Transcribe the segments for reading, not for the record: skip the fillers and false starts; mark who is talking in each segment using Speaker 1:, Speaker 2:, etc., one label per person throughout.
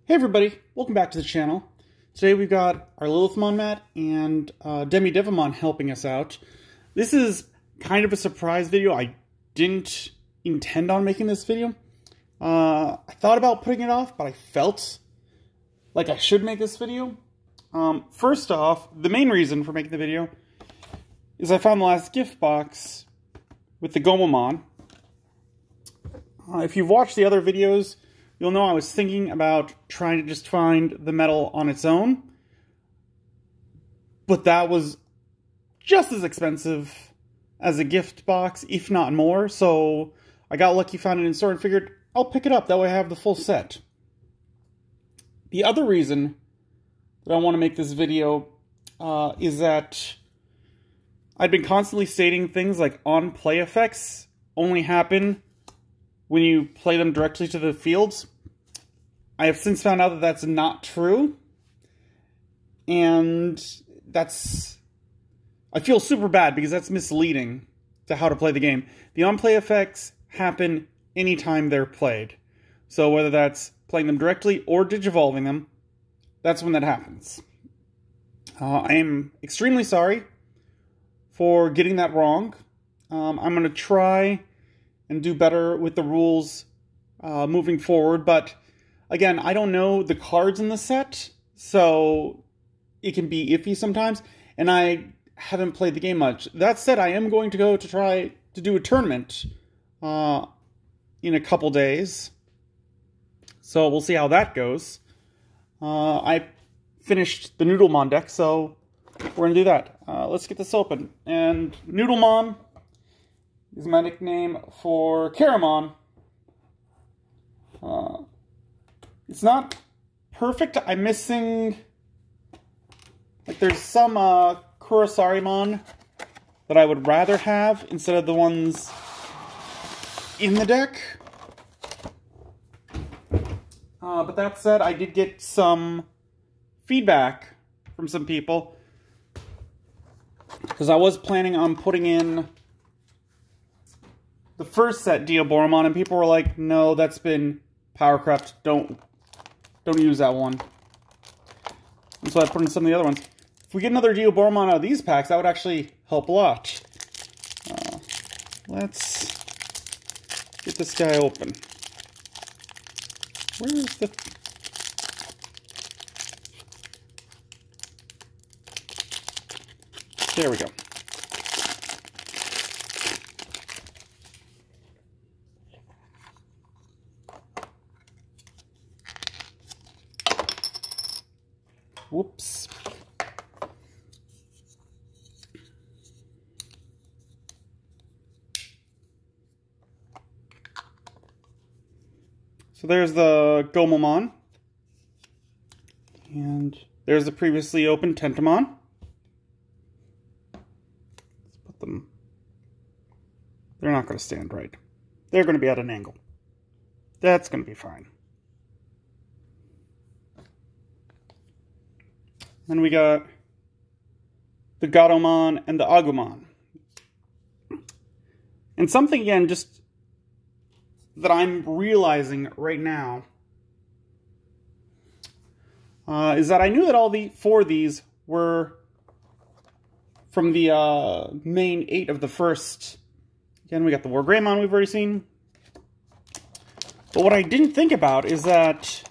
Speaker 1: Hey everybody, welcome back to the channel. Today we've got our Lilithmon mat and Digimon helping us out. This is kind of a surprise video. I didn't intend on making this video. I thought about putting it off, but I felt like I should make this video. First off, the main reason for making the video is I found the last gift box with the Greymon. If you've watched the other videos, you'll know I was thinking about trying to just find the medal on its own. But that was just as expensive as a gift box, if not more. So I got lucky, found it in store, and figured I'll pick it up. That way I have the full set. The other reason that I want to make this video is that I've been constantly stating things like on-play effects only happen when you play them directly to the fields. I have since found out that that's not true. And I feel super bad because that's misleading to how to play the game. The on-play effects happen anytime they're played. So whether that's playing them directly or digivolving them, that's when that happens. I am extremely sorry for getting that wrong. I'm going to try and do better with the rules moving forward. But again, I don't know the cards in the set, so it can be iffy sometimes. And I haven't played the game much. That said, I am going to go to try to do a tournament in a couple days. So we'll see how that goes. I finished the Noodlemon deck, so we're going to do that. Let's get this open. And Noodlemon is my nickname for Greymon. It's not perfect. I'm missing, like, there's some Kurosarimon that I would rather have instead of the ones in the deck. But that said, I did get some feedback from some people because I was planning on putting in the first set, Digimon, and people were like, no, that's been power crept. Don't use that one. And so I put in some of the other ones. If we get another Digimon out of these packs, that would actually help a lot. Let's get this guy open. Where is the... There we go. Whoops. So there's the Greymon. And there's the previously opened Tentomon. Let's put them... They're not going to stand right. They're going to be at an angle. That's going to be fine. Then we got the Gatomon and the Agumon. And something, again, just that I'm realizing right now is that I knew that all four of these were from the main 8 of the first. Again, we got the Greymon we've already seen. But what I didn't think about is that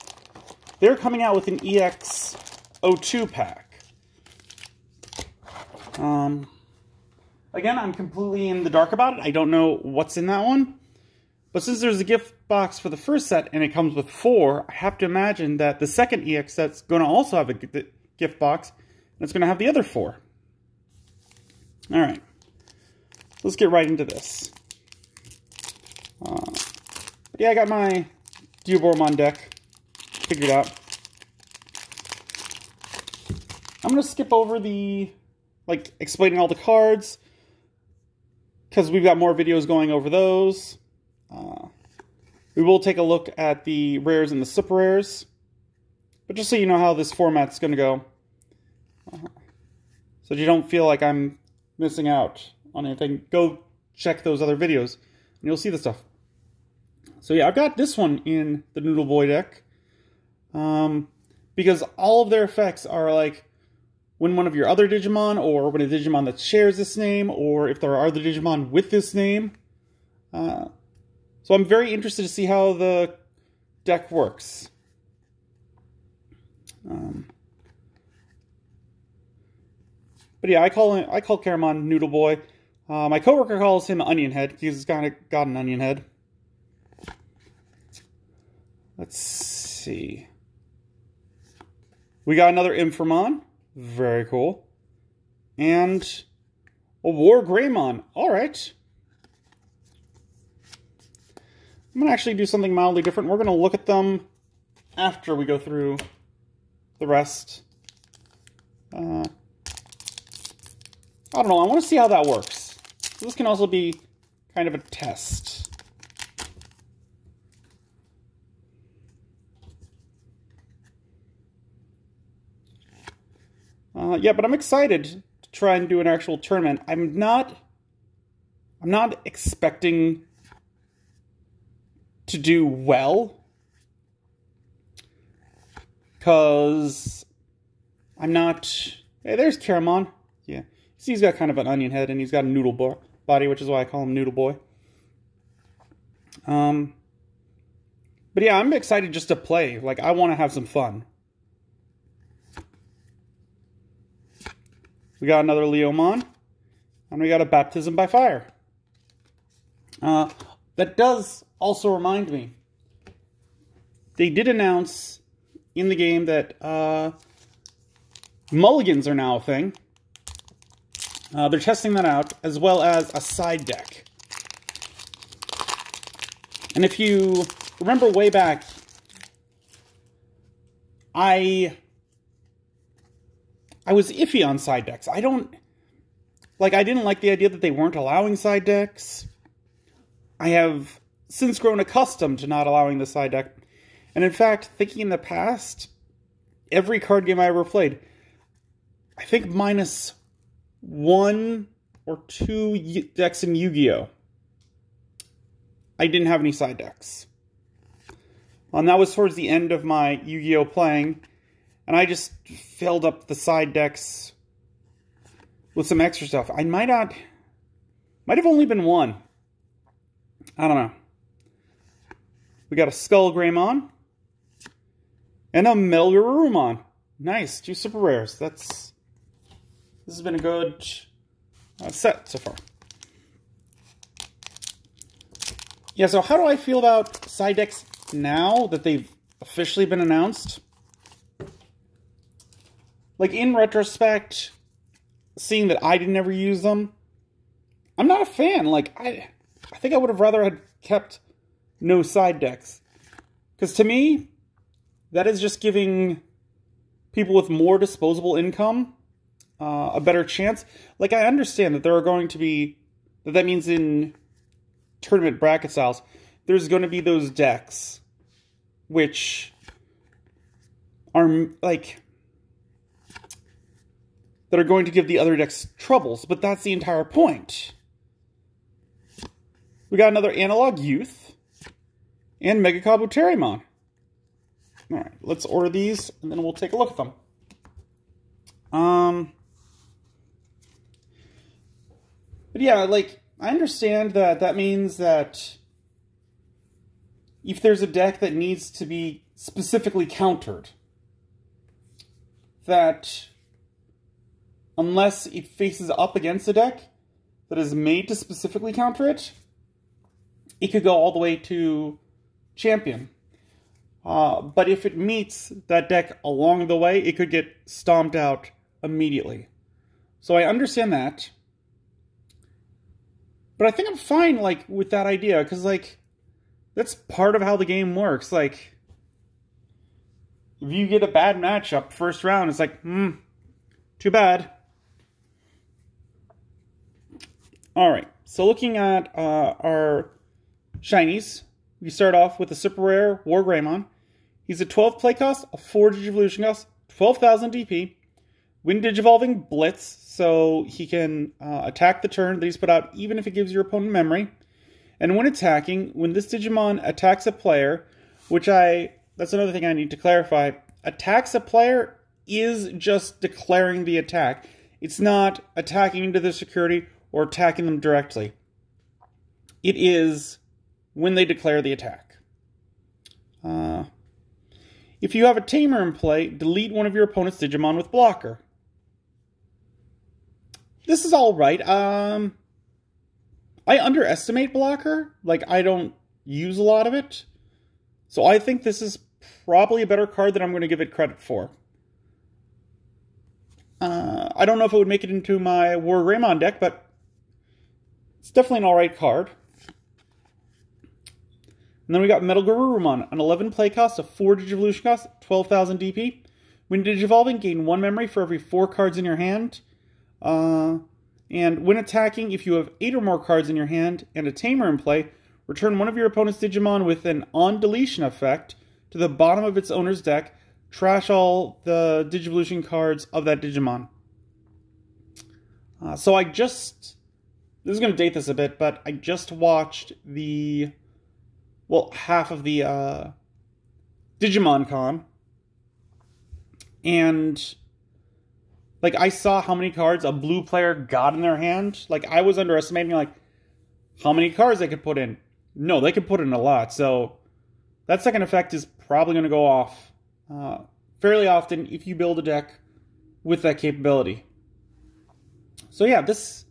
Speaker 1: they're coming out with an EX02 pack. Again, I'm completely in the dark about it. I don't know what's in that one. But since there's a gift box for the first set and it comes with 4, I have to imagine that the second EX set's going to also have a gift box, and it's going to have the other 4. Alright. Let's get right into this. But yeah, I got my Digimon deck figured out. I'm going to skip over the, explaining all the cards, because we've got more videos going over those. We will take a look at the rares and the super rares, but just so you know how this format's going to go, so you don't feel like I'm missing out on anything, go check those other videos, and you'll see the stuff. So yeah, I've got this one in the Noodle Boy deck. Because all of their effects are like when one of your other Digimon, or when a Digimon that shares this name, or if there are other Digimon with this name. So I'm very interested to see how the deck works. But yeah, I call Greymon Noodle Boy. My coworker calls him Onion Head because he's kind of got an onion head. Let's see. We got another Inframon. Very cool. And a War Greymon. Alright. I'm going to actually do something mildly different. We're going to look at them after we go through the rest. I don't know. I want to see how that works. This can also be kind of a test. Yeah, but I'm excited to try and do an actual tournament. I'm not expecting to do well, because I'm not... Hey, there's Greymon. Yeah. See, he's got kind of an onion head, and he's got a noodle body, which is why I call him Noodle Boy. But yeah, I'm excited just to play. Like, I want to have some fun. We got another Leomon, and we got a Baptism by Fire. That does also remind me, they did announce in the game that mulligans are now a thing. They're testing that out, as well as a side deck. And if you remember way back, I was iffy on side decks. I didn't like the idea that they weren't allowing side decks. I have since grown accustomed to not allowing the side deck. And in fact, thinking in the past, every card game I ever played, I think minus 1 or 2 decks in Yu-Gi-Oh!, I didn't have any side decks. And that was towards the end of my Yu-Gi-Oh! Playing, and I just filled up the side decks with some extra stuff. I might have only been 1. I don't know. We got a Skull Greymon and a Melgarurumon. Nice, 2 super rares. This has been a good set so far. Yeah, so how do I feel about side decks now that they've officially been announced? Like, in retrospect, seeing that I didn't ever use them, I'm not a fan. Like, I think I would have rather had kept no side decks. Because to me, that is just giving people with more disposable income a better chance. Like, I understand that there are going to be... That means in tournament bracket styles, there's going to be those decks which are, like... that are going to give the other decks troubles, but that's the entire point. We got another Analog Youth and Mega Kabuterimon. Alright, let's order these, and then we'll take a look at them. But yeah, like, I understand that means that if there's a deck that needs to be specifically countered, that unless it faces up against a deck that is made to specifically counter it, it could go all the way to Champion. But if it meets that deck along the way, it could get stomped out immediately. So I understand that. But I think I'm fine, like, with that idea, because, like, that's part of how the game works. Like, if you get a bad matchup first round, it's like, too bad. Alright, so looking at our Shinies, we start off with a super rare War Greymon. He's a 12 play cost, a 4 Digivolution cost, 12,000 DP, Wind Digivolving Blitz, so he can attack the turn that he's put out even if it gives your opponent memory. And when attacking, when this Digimon attacks a player, which I that's another thing I need to clarify. Attacks a player is just declaring the attack. It's not attacking into their security or attacking them directly. It is when they declare the attack. If you have a Tamer in play, delete one of your opponent's Digimon with Blocker. This is alright. I underestimate Blocker. Like, I don't use a lot of it. So I think this is probably a better card than I'm going to give it credit for. I don't know if it would make it into my War Greymon deck, but it's definitely an alright card. And then we got Metal Garurumon, an 11 play cost, a 4 Digivolution cost, 12,000 DP. When Digivolving, gain 1 memory for every 4 cards in your hand. And when attacking, if you have 8 or more cards in your hand and a Tamer in play, return one of your opponent's Digimon with an on-deletion effect to the bottom of its owner's deck. Trash all the Digivolution cards of that Digimon. So I just... This is going to date this a bit, but I just watched the... Well, half of the Digimon Con. And... Like, I saw how many cards a blue player got in their hand. Like, I was underestimating, like, how many cards they could put in. No, they could put in a lot. So, that second effect is probably going to go off fairly often if you build a deck with that capability. So, yeah, this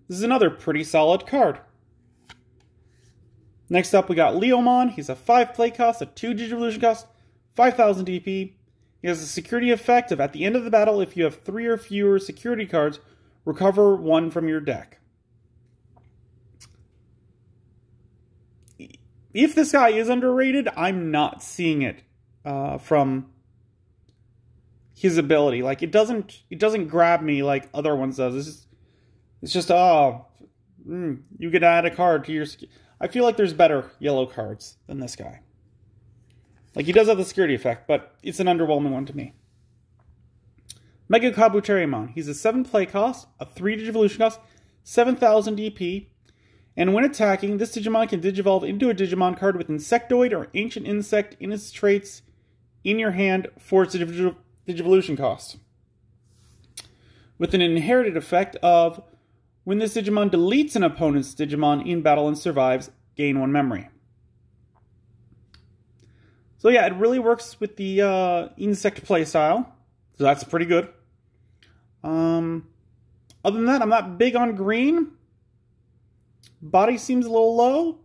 Speaker 1: is another pretty solid card. Next up, we got Leomon. He's a 5 play cost, a 2 Digivolution cost, 5,000 DP. He has a security effect of, at the end of the battle, if you have 3 or fewer security cards, recover 1 from your deck. If this guy is underrated, I'm not seeing it from his ability. Like, it doesn't grab me like other ones does. It's just you could add a card to your... I feel like there's better yellow cards than this guy. Like, he does have the security effect, but it's an underwhelming one to me. Mega Kabuterimon. He's a 7 play cost, a 3 Digivolution cost, 7,000 DP. And when attacking, this Digimon can Digivolve into a Digimon card with Insectoid or Ancient Insect in its traits in your hand for its Digivolution cost. With an inherited effect of, when this Digimon deletes an opponent's Digimon in battle and survives, gain 1 memory. So yeah, it really works with the insect playstyle. So that's pretty good. Other than that, I'm not big on green. Body seems a little low.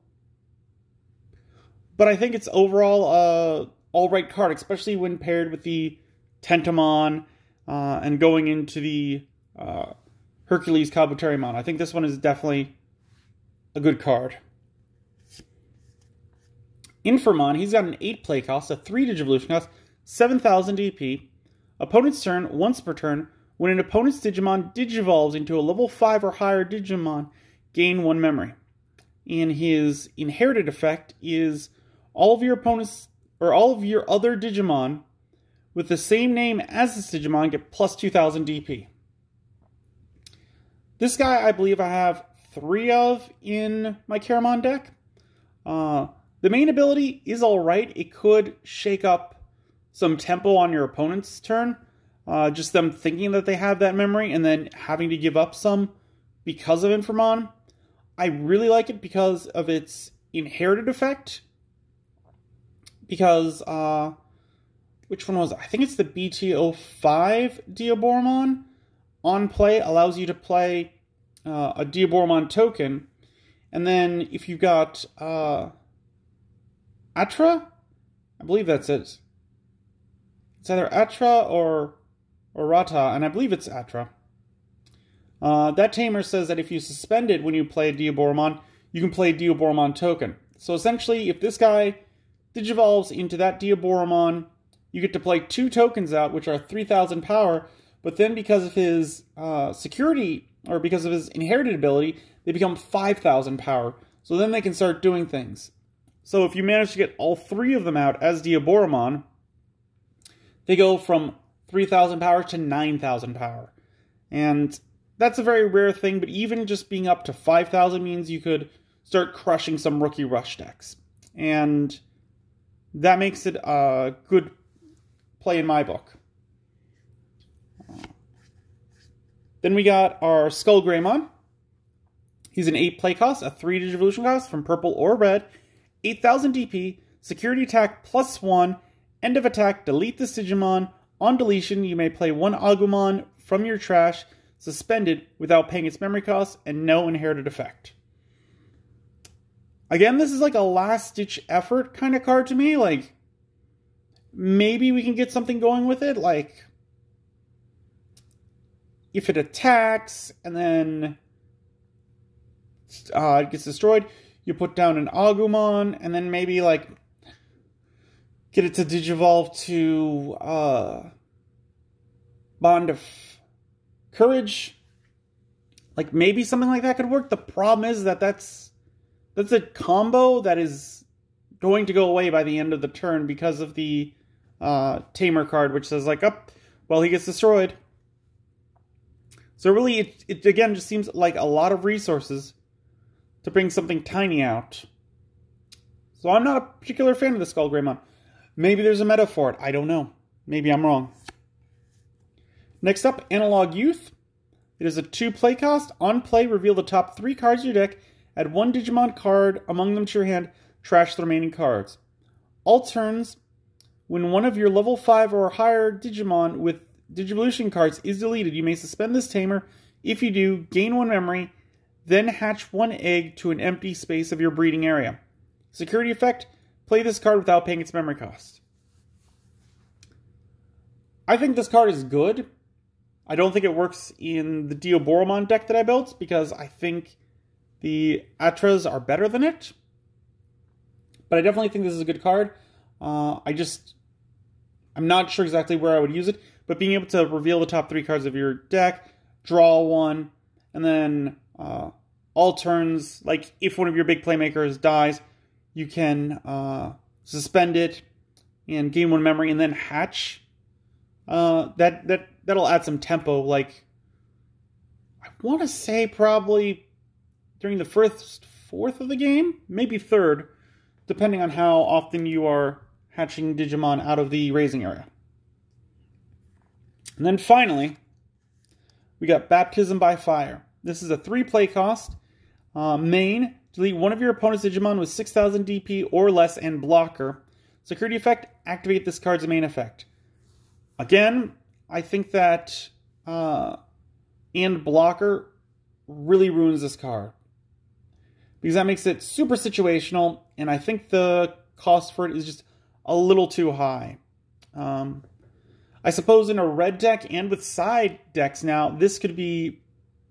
Speaker 1: But I think it's overall alright card, especially when paired with the Tentomon and going into the Hercules Kabuterimon. I think this one is definitely a good card. Infamon, he's got an 8 play cost, a 3 Digivolution cost, 7,000 DP. Opponent's turn, once per turn. When an opponent's Digimon digivolves into a level 5 or higher Digimon, gain 1 memory. And his inherited effect is all of your opponents, or all of your other Digimon with the same name as this Digimon get plus 2,000 DP. This guy, I believe I have 3 of in my Caramon deck. The main ability is alright. It could shake up some tempo on your opponent's turn. Just them thinking that they have that memory and then having to give up some because of Infamon. I really like it because of its inherited effect. Because, which one was it? I think it's the BT05 Diaboromon. On play, allows you to play a Diaboromon token. And then if you've got... Atra? I believe that's it. It's either Atra or Rata, and I believe it's Atra. That tamer says that if you suspend it when you play a Diaboromon, you can play a Diaboromon token. So essentially, if this guy digivolves into that Diaboromon, you get to play 2 tokens out, which are 3,000 power, but then because of his security, or because of his inherited ability, they become 5,000 power. So then they can start doing things. So if you manage to get all 3 of them out as Diaboromon, they go from 3,000 power to 9,000 power. And that's a very rare thing, but even just being up to 5,000 means you could start crushing some Rookie Rush decks. And that makes it a good play in my book. Then we got our Skull Greymon. He's an 8 play cost, a 3 Digivolution cost from purple or red, 8,000 DP, security attack +1, end of attack, delete this Digimon. On deletion, you may play 1 Agumon from your trash, suspended without paying its memory cost, and no inherited effect. Again, this is like a last-ditch effort kind of card to me. Like, maybe we can get something going with it. Like, if it attacks and then it gets destroyed, you put down an Agumon, and then maybe, like, get it to Digivolve to Bond of Courage. Like, maybe something like that could work. The problem is that that's a combo that is going to go away by the end of the turn because of the Tamer card, which says, like, well, he gets destroyed. So really, it again just seems like a lot of resources to bring something tiny out. So I'm not a particular fan of the Skull Greymon. Maybe there's a meta for it. I don't know. Maybe I'm wrong. Next up, Analog Youth. It is a 2 play cost. On play, reveal the top 3 cards of your deck. Add 1 Digimon card among them to your hand. Trash the remaining cards. All turns, when one of your level 5 or higher Digimon with Digivolution cards is deleted, you may suspend this Tamer. If you do, gain 1 memory, then hatch 1 egg to an empty space of your breeding area. Security effect, play this card without paying its memory cost. I think this card is good. I don't think it works in the Dioboromon deck that I built, because I think the Atras are better than it. But I definitely think this is a good card. I'm not sure exactly where I would use it, but being able to reveal the top 3 cards of your deck, draw 1, and then all turns, like if one of your big playmakers dies, you can suspend it and gain 1 memory and then hatch. That'll add some tempo. Like, I want to say probably during the first fourth of the game, maybe third, depending on how often you are hatching Digimon out of the raising area. And then finally, we got Baptism by Fire. This is a 3 play cost. Main, delete one of your opponent's Digimon with 6,000 DP or less and blocker. Security effect, activate this card's main effect. Again, I think that and blocker really ruins this card, because that makes it super situational, and I think the cost for it is just a little too high. I suppose in a red deck and with side decks now, this could be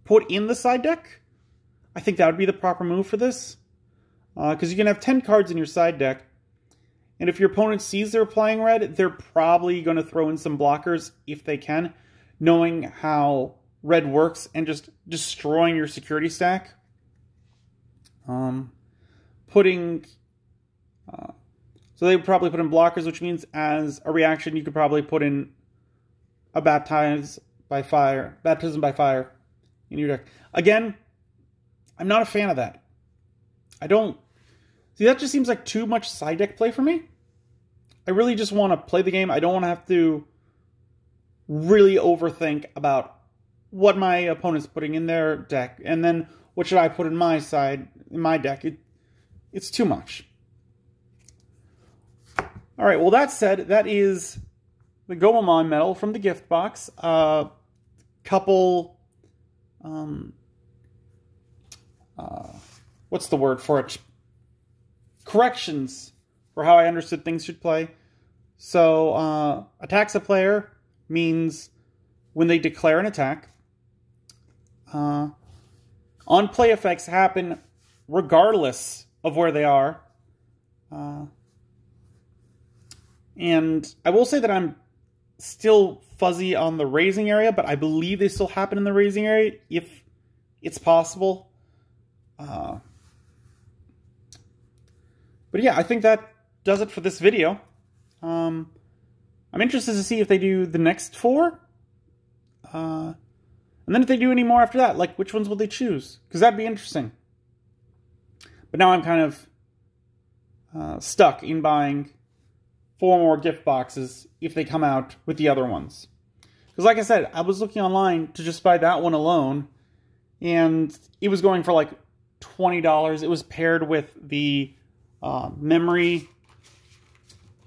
Speaker 1: put in the side deck. I think that would be the proper move for this, because you can have 10 cards in your side deck, and if your opponent sees they're playing red, they're probably going to throw in some blockers if they can, knowing how red works and just destroying your security stack. So they would probably put in blockers, which means as a reaction, you could probably put in a Baptism by Fire in your deck. Again, I'm not a fan of that. See, that just seems like too much side deck play for me. I really just want to play the game. I don't want to have to really overthink about what my opponent's putting in their deck, and then what should I put in my deck. It's too much. All right, well, that said, that is the Goemon medal from the gift box. Couple, what's the word for it? Corrections for how I understood things should play. So, attacks a player means when they declare an attack. On-play effects happen regardless of where they are. And I will say that I'm still fuzzy on the raising area, but I believe they still happen in the raising area if it's possible. But yeah, I think that does it for this video. I'm interested to see if they do the next 4. And then if they do any more after that, like which ones will they choose? Because that'd be interesting. But now I'm kind of stuck in buying 4 more gift boxes if they come out with the other ones. Because like I said, I was looking online to just buy that one alone, and it was going for like $20. It was paired with the memory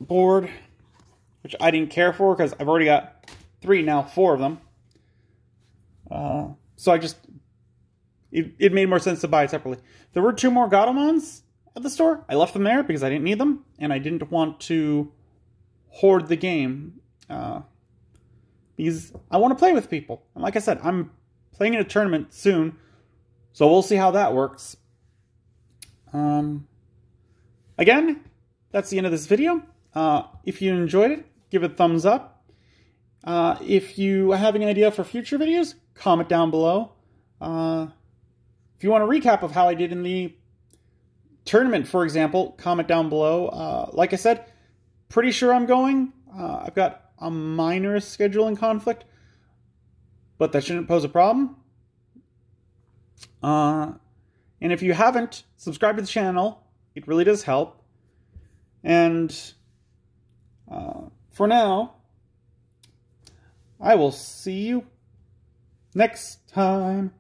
Speaker 1: board, which I didn't care for because I've already got 3, now 4 of them. So I just, it made more sense to buy it separately. There were 2 more Gatomons at the store. I left them there because I didn't need them, and I didn't want to hoard the game. Because I want to play with people. And like I said, I'm playing in a tournament soon, so we'll see how that works. Again, that's the end of this video. If you enjoyed it, give it a thumbs up. If you have any idea for future videos, comment down below. If you want a recap of how I did in the tournament, for example, comment down below. Like I said, pretty sure I'm going. I've got a minor scheduling conflict, but that shouldn't pose a problem. And if you haven't, subscribe to the channel. It really does help. And for now, I will see you next time.